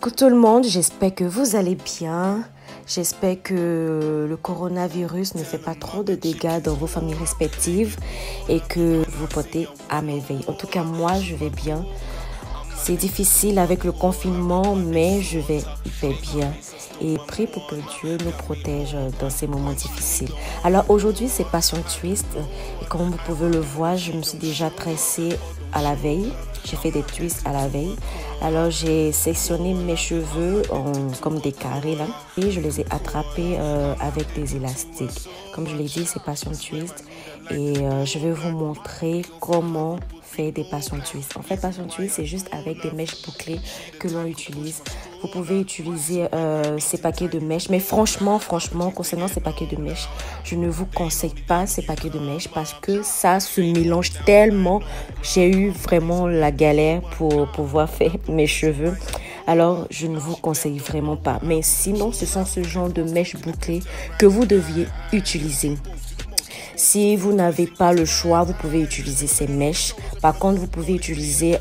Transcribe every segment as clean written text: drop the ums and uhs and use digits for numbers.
Coucou tout le monde, j'espère que vous allez bien. J'espère que le coronavirus ne fait pas trop de dégâts dans vos familles respectives et que vous portez à merveille. En tout cas, moi, je vais bien. C'est difficile avec le confinement, mais je vais hyper bien. Et prie pour que Dieu nous protège dans ces moments difficiles. Alors aujourd'hui, c'est Passion Twist. Et comme vous pouvez le voir, je me suis déjà tressée à la veille. J'ai fait des twists à la veille. Alors j'ai sectionné mes cheveux comme des carrés là. Et je les ai attrapés avec des élastiques. Comme je l'ai dit, c'est Passion Twist. Et je vais vous montrer comment faire des passion twists. En fait, passion twist, c'est juste avec des mèches bouclées que l'on utilise. Vous pouvez utiliser ces paquets de mèches. Mais franchement, concernant ces paquets de mèches, je ne vous conseille pas ces paquets de mèches parce que ça se mélange tellement. J'ai eu vraiment la galère pour pouvoir faire mes cheveux. Alors, je ne vous conseille vraiment pas. Mais sinon, ce sont ce genre de mèches bouclées que vous deviez utiliser. Si vous n'avez pas le choix, vous pouvez utiliser ces mèches. Par contre, vous pouvez utiliser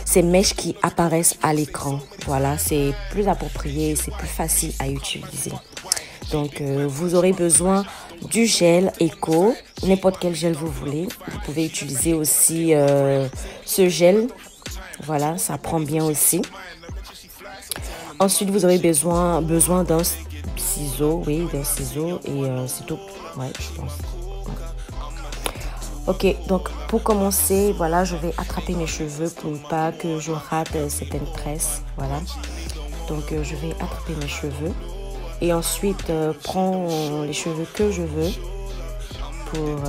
ces mèches qui apparaissent à l'écran. Voilà, c'est plus approprié, c'est plus facile à utiliser. Donc, vous aurez besoin du gel Eco, n'importe quel gel vous voulez. Vous pouvez utiliser aussi ce gel. Voilà, ça prend bien aussi. Ensuite, vous aurez besoin d'un ciseau, oui, d'un ciseau et c'est tout. Ouais, je pense. Ok, donc pour commencer, voilà, je vais attraper mes cheveux pour ne pas que je rate certaines tresses. Voilà. Donc je vais attraper mes cheveux et ensuite prends les cheveux que je veux pour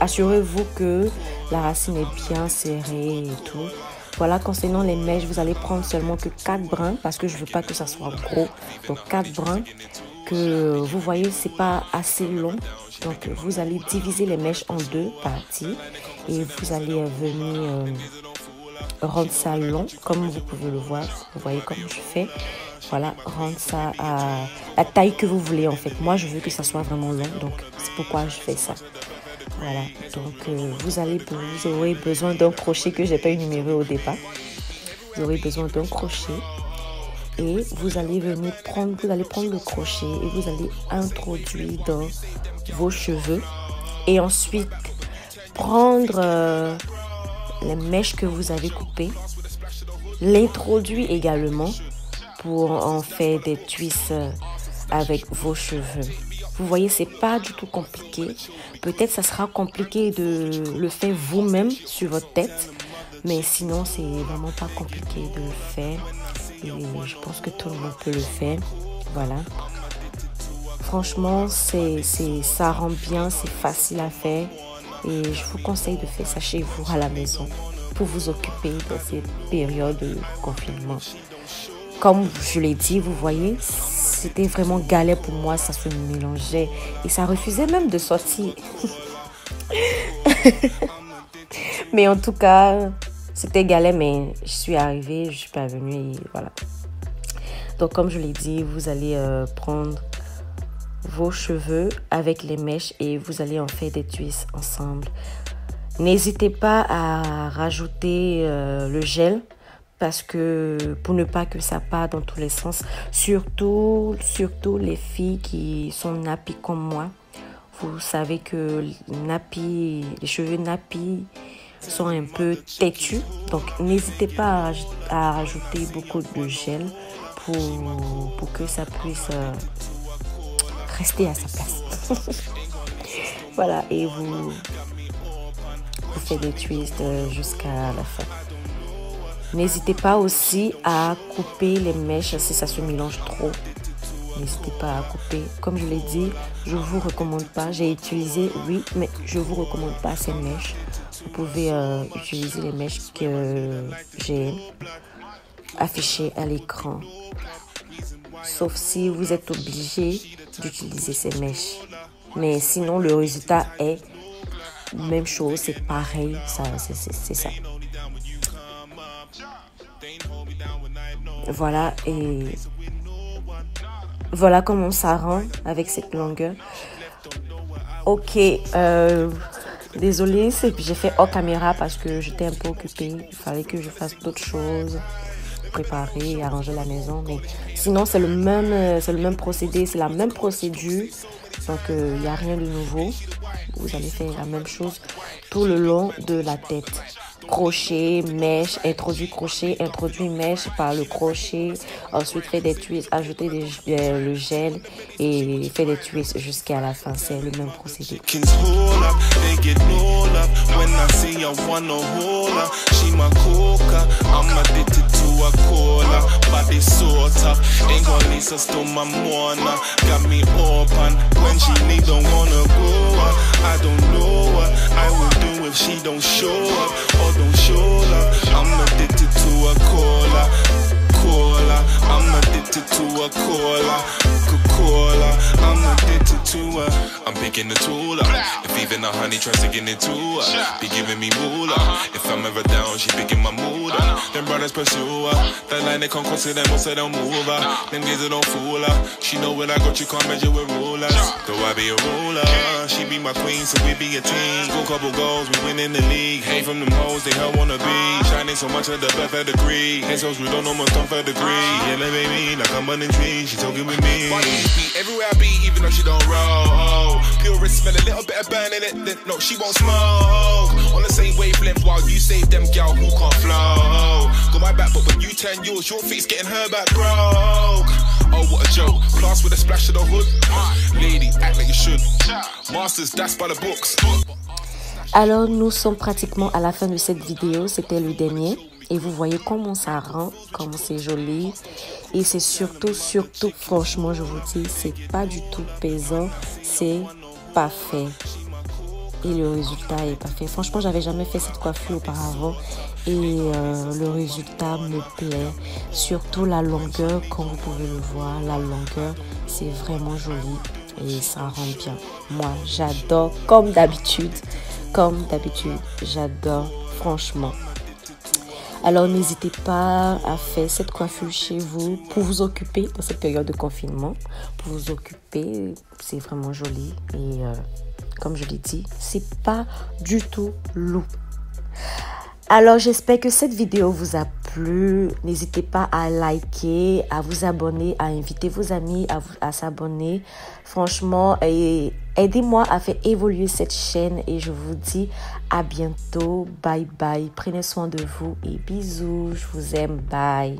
assurez-vous que la racine est bien serrée et tout. Voilà, concernant les mèches, vous allez prendre seulement que 4 brins parce que je veux pas que ça soit gros. Donc 4 brins que vous voyez, c'est pas assez long. Donc vous allez diviser les mèches en 2 parties et vous allez venir rendre ça long comme vous pouvez le voir. Vous voyez comme je fais. Voilà, rendre ça à la taille que vous voulez en fait. Moi, je veux que ça soit vraiment long, donc c'est pourquoi je fais ça. Voilà, donc vous aurez besoin d'un crochet que j'ai pas énuméré au départ. Vous aurez besoin d'un crochet et vous allez prendre le crochet et vous allez introduire dans vos cheveux et ensuite prendre les mèches que vous avez coupées, l'introduire également pour en faire des twists avec vos cheveux. Vous voyez, c'est pas du tout compliqué. Peut-être ça sera compliqué de le faire vous-même sur votre tête, mais sinon c'est vraiment pas compliqué de le faire. Et je pense que tout le monde peut le faire. Voilà. Franchement, ça rend bien, c'est facile à faire. Et je vous conseille de faire ça chez vous à la maison pour vous occuper dans cette période de confinement. Comme je l'ai dit, vous voyez, c'était vraiment galère pour moi, ça se mélangeait et ça refusait même de sortir. Mais en tout cas, c'était galère, mais je suis arrivée, je suis parvenue et voilà. Donc comme je l'ai dit, vous allez prendre vos cheveux avec les mèches et vous allez en faire des twists ensemble. N'hésitez pas à rajouter le gel. Parce que pour ne pas que ça parte dans tous les sens, surtout les filles qui sont nappies comme moi, vous savez que les cheveux nappies sont un peu têtus, donc n'hésitez pas à rajouter beaucoup de gel pour que ça puisse rester à sa place. Voilà, et vous faites des twists jusqu'à la fin. N'hésitez pas aussi à couper les mèches si ça se mélange trop. N'hésitez pas à couper. Comme je l'ai dit, je ne vous recommande pas. J'ai utilisé, oui, mais je ne vous recommande pas ces mèches. Vous pouvez utiliser les mèches que j'ai affichées à l'écran. Sauf si vous êtes obligé d'utiliser ces mèches. Mais sinon, le résultat est même chose, c'est pareil. C'est ça. Voilà, et voilà comment ça rend avec cette longueur. Ok, désolée, j'ai fait hors caméra parce que j'étais un peu occupée. Il fallait que je fasse d'autres choses. préparer, arranger la maison. Mais sinon, c'est le même procédé, c'est la même procédure. Donc, il n'y a rien de nouveau. Vous allez faire la même chose tout le long de la tête. Crochet, mèche, introduit mèche par le crochet, ensuite fait des twists, ajouter le gel et faire des twists jusqu'à la fin. C'est le même procédé. She don't show up or don't show love. I'm addicted to a cola. I'm addicted to a cola. I'm addicted to her. I'm picking the tool up. If even a honey tries to get into her, be giving me moolah. If I'm ever down, she picking my mood up. Them brothers pursue her. That line they can't cross it, them most of them move her. Them gays don't fool her. She know when I got you can't measure with rulers. Though I be a ruler, she be my queen, so we be a team. Score couple goals, we win in the league. Hate from them hoes, they hell wanna be. Shining so much at the better degree. Heads hoes, we don't know my thumb for degree. Yeah, let me like I'm running trees. She talking with me. Everywhere I be, even though she don't roll. Purist smell a little bit of burn in it. No, she won't smoke. On the same wavelength while you save them gal who can't flow. Got my back, but when you turn yours, your feet's getting her back broke. Oh, what a joke. Class with a splash of the hood. Lady, act like you should. Masters, that's by the books. Alors, nous sommes pratiquement à la fin de cette vidéo. C'était le dernier. Et vous voyez comment ça rend, comment c'est joli. Et c'est surtout, franchement, je vous dis, c'est pas du tout pesant. C'est parfait. Et le résultat est parfait. Franchement, j'avais jamais fait cette coiffure auparavant. Et le résultat me plaît. Surtout la longueur, comme vous pouvez le voir. La longueur, c'est vraiment joli. Et ça rend bien. Moi, j'adore, comme d'habitude. J'adore, franchement. Alors, n'hésitez pas à faire cette coiffure chez vous pour vous occuper dans cette période de confinement. Pour vous occuper, c'est vraiment joli. Et comme je l'ai dit, c'est pas du tout lourd. Alors, j'espère que cette vidéo vous a plu. N'hésitez pas à liker, à vous abonner, à inviter vos amis à s'abonner. Franchement, aidez-moi à faire évoluer cette chaîne et je vous dis à bientôt. Bye bye. Prenez soin de vous et bisous. Je vous aime. Bye.